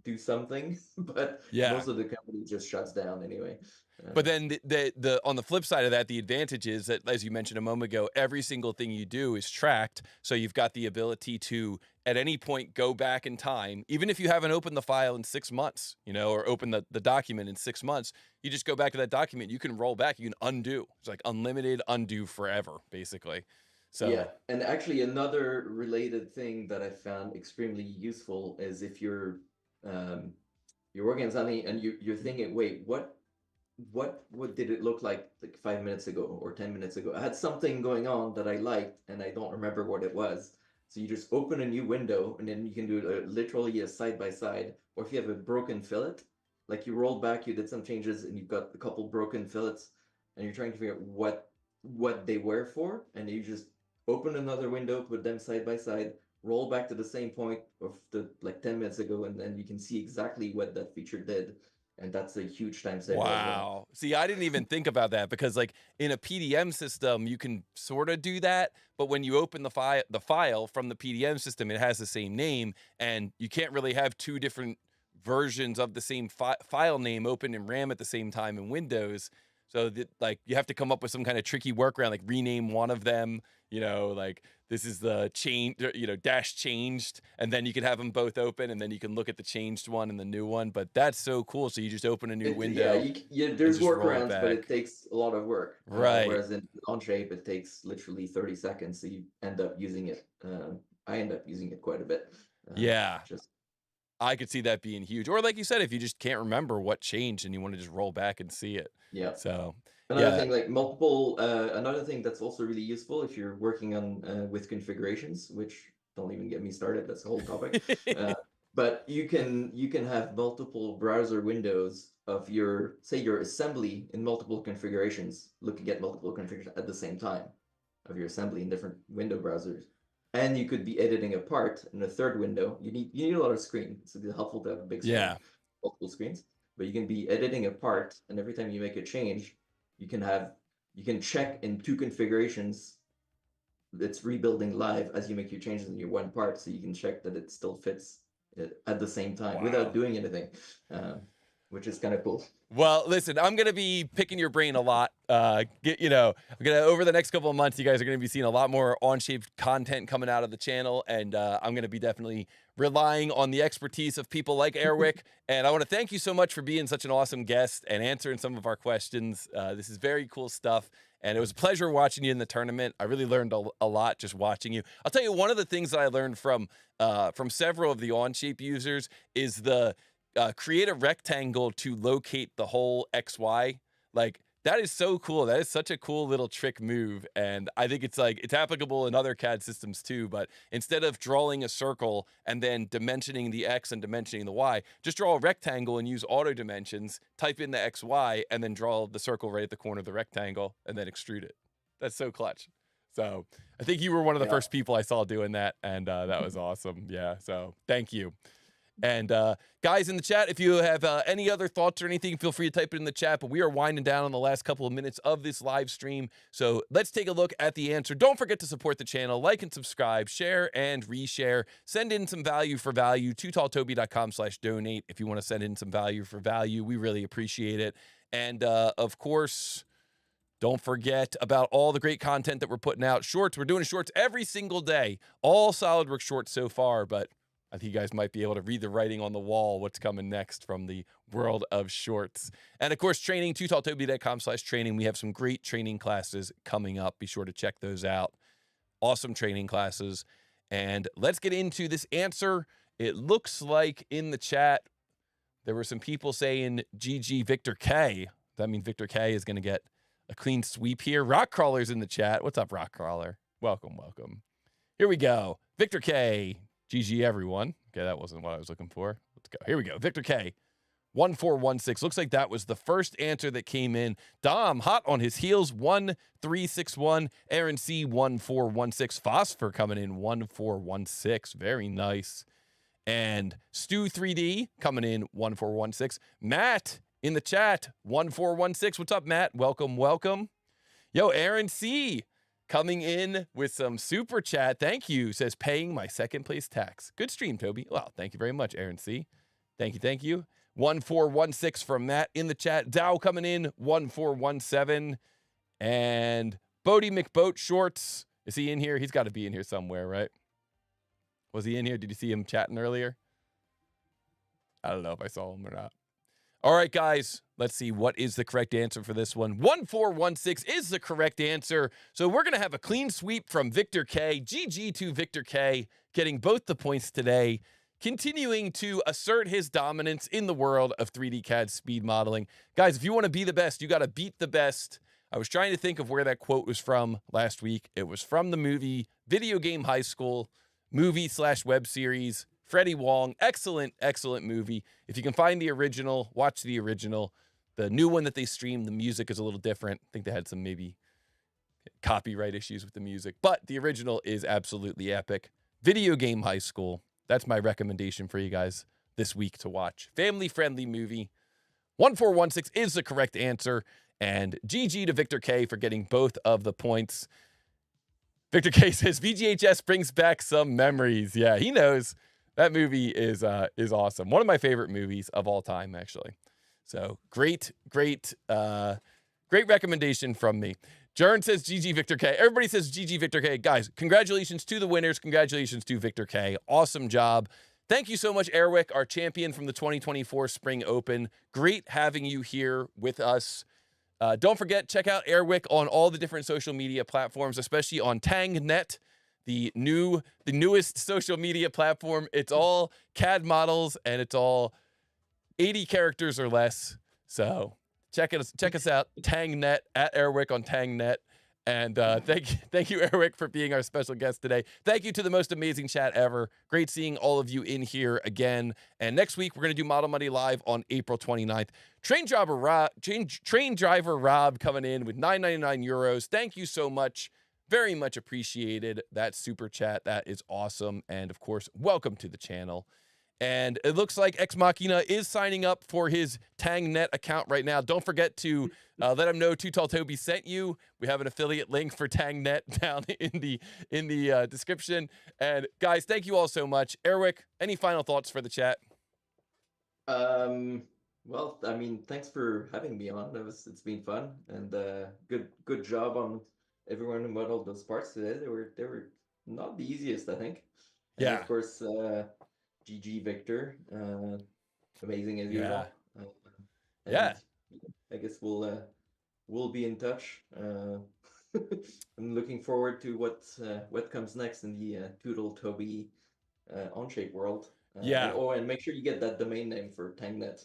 do something. But Yeah. most of the company just shuts down anyway. But then the on the flip side of that, the advantage is that, as you mentioned a moment ago, every single thing you do is tracked. So you've got the ability to, at any point, go back in time, even if you haven't opened the file in 6 months, or open the document in 6 months, you just go back to that document. You can roll back. You can undo. It's like unlimited undo forever, basically. Yeah, So and actually another related thing that I found extremely useful is if um, you're working on something and you're thinking, wait, what did it look like 5 minutes ago or 10 minutes ago? I had something going on that I liked and I don't remember what it was. So you just open a new window and then you can do literally a side by side. Or if you have a broken fillet, like you rolled back, you did some changes and you've got a couple broken fillets and you're trying to figure out what they were for, and you just open another window, put them side by side, roll back to the same point of the like 10 minutes ago, and then you can see exactly what that feature did. And that's a huge time saver as well. wow. See, I didn't even think about that, because like in a PDM system, you can sort of do that, but when you open the file from the PDM system, it has the same name, and you can't really have two different versions of the same file name open in RAM at the same time in Windows. So that, like, you have to come up with some kind of tricky workaround, like rename one of them, like this is the change, dash changed, and then you can have them both open, and then you can look at the changed one and the new one. But that's so cool. So you just open a new Yeah, window and there's just roll it workarounds, but it back. takes a lot of work. Right. Whereas in Onshape, it takes literally 30 seconds. So you end up using it. I end up using it quite a bit. Yeah. Just I could see that being huge. Or like you said, if you just can't remember what changed and you want to just roll back and see it. Yeah. So Another yeah. thing, another thing that's also really useful if you're working on with configurations, which don't even get me started, that's a whole topic. But you can have multiple browser windows of say your assembly in multiple configurations, looking at multiple configurations at the same time of your assembly in different window browsers. and you could be editing a part in a third window. You need a lot of screen. It's helpful to have a big screen, Yeah. multiple screens. But you can be editing a part, and every time you make a change, you can check in 2 configurations. It's rebuilding live as you make your changes in your one part, so you can check that it still fits at the same time without doing anything, which is kind of cool. Well, listen, I'm going to be picking your brain a lot. Over the next couple of months, you guys are going to be seeing a lot more Onshape content coming out of the channel, and I'm going to be definitely relying on the expertise of people like Airwick. And I want to thank you so much for being such an awesome guest and answering some of our questions. This is very cool stuff, and it was a pleasure watching you in the tournament. I really learned a lot just watching you. I'll tell you, one of the things that I learned from several of the Onshape users is the create a rectangle to locate the whole XY. Like, that is so cool. That is such a cool little trick move. And I think it's applicable in other CAD systems too. But instead of drawing a circle and then dimensioning the X and dimensioning the Y, just draw a rectangle and use auto dimensions, type in the XY, and then draw the circle right at the corner of the rectangle and then extrude it. That's so clutch. So I think you were one of the first people I saw doing that. And that was awesome. Yeah. So thank you. And guys in the chat, if you have any other thoughts or anything, feel free to type it in the chat. But we are winding down on the last couple of minutes of this live stream. So let's take a look at the answer. Don't forget to support the channel, like and subscribe, share and reshare. Send in some value for value. TooTallToby.com/donate if you want to send in some value for value. We really appreciate it. And of course, don't forget about all the great content that we're putting out. Shorts, we're doing shorts every single day. All SolidWorks shorts so far, but I think you guys might be able to read the writing on the wall, what's coming next from the world of shorts. And of course, training, TooTallToby.com/training. We have some great training classes coming up. Be sure to check those out. Awesome training classes. And let's get into this answer. It looks like in the chat, there were some people saying GG Victor K. That means Victor K is going to get a clean sweep here. Rock Crawler's in the chat. What's up, Rock Crawler? Welcome, welcome. Here we go. Victor K. GG, everyone. Okay, that wasn't what I was looking for. Let's go. Here we go. Victor K. 1416. Looks like that was the first answer that came in. Dom, hot on his heels. 1361. Aaron C. 1416. Phosphor coming in. 1416. Very nice. And Stu 3D coming in. 1416. Matt in the chat. 1416. What's up, Matt? Welcome, welcome. Yo, Aaron C. coming in with some super chat. Thank you. Says paying my second place tax. Good stream, Toby. Well, thank you very much, Aaron C. Thank you. Thank you. 1416 from Matt in the chat. Dow coming in. 1417. And Bodie McBoat Shorts. Is he in here? He's got to be in here somewhere, right? Was he in here? Did you see him chatting earlier? I don't know if I saw him or not. All right, guys, let's see what is the correct answer for this one. 1416 is the correct answer. So we're going to have a clean sweep from Victor K. GG to Victor K, getting both the points today, continuing to assert his dominance in the world of 3D CAD speed modeling. Guys, if you want to be the best, you got to beat the best. I was trying to think of where that quote was from last week. It was from the movie Video Game High School, movie/web series. Freddie Wong, excellent, excellent movie. If you can find the original, watch the original. The new one that they streamed, the music is a little different. I think they had some maybe copyright issues with the music, but the original is absolutely epic. Video Game High School. That's my recommendation for you guys this week to watch. Family-friendly movie. 1416 is the correct answer. And GG to Victor K for getting both of the points. Victor K says, VGHS brings back some memories. Yeah, he knows. That movie is awesome. One of my favorite movies of all time, actually. So great recommendation from me. Jern says GG Victor K. Everybody says GG Victor K. Guys, congratulations to the winners. Congratulations to Victor K. Awesome job. Thank you so much, Airwick, our champion from the 2024 Spring Open. Great having you here with us. Don't forget, check out Airwick on all the different social media platforms, especially on TangNet. The newest social media platform. It's all CAD models and it's all 80 characters or less. So check us out, TangNet, at Airwick on TangNet. And thank you, Airwick, for being our special guest today. Thank you to the most amazing chat ever. Great seeing all of you in here again. And next week, we're going to do Model Money Live on April 29th. Train driver Rob coming in with €9.99. Thank you so much. Very much appreciated that super chat. That is awesome. And of course, welcome to the channel. And it looks like Ex Machina is signing up for his TangNet account right now. Don't forget to let him know TooTallToby sent you. We have an affiliate link for TangNet down in the description. And guys, thank you all so much. Airwick, any final thoughts for the chat? Well, I mean, thanks for having me on. It's been fun, and good job on everyone who modeled those parts today. They were not the easiest, I think. And Yeah. of course, GG Victor, amazing as usual. Yeah. I guess we'll be in touch. I'm looking forward to what comes next in the TooTallToby Onshape world. Yeah. And make sure you get that domain name for TangNet.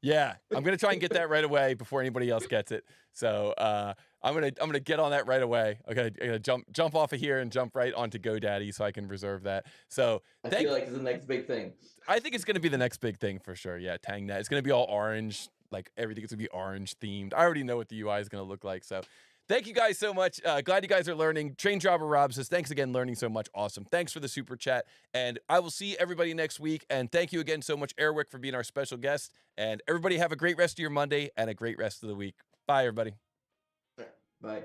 Yeah, I'm gonna try and get that right away before anybody else gets it. So I'm gonna get on that right away. I gotta jump off of here and jump right onto GoDaddy so I can reserve that. So I feel like it's the next big thing. I think it's gonna be the next big thing for sure. Yeah, TangNet. It's gonna be all orange, like everything is gonna be orange themed. I already know what the UI is gonna look like. So thank you guys so much. Glad you guys are learning. Train Jobber Rob says, thanks again, learning so much. Awesome. Thanks for the super chat. And I will see everybody next week. And thank you again so much, Airwick, for being our special guest. And everybody have a great rest of your Monday and a great rest of the week. Bye, everybody. Bye.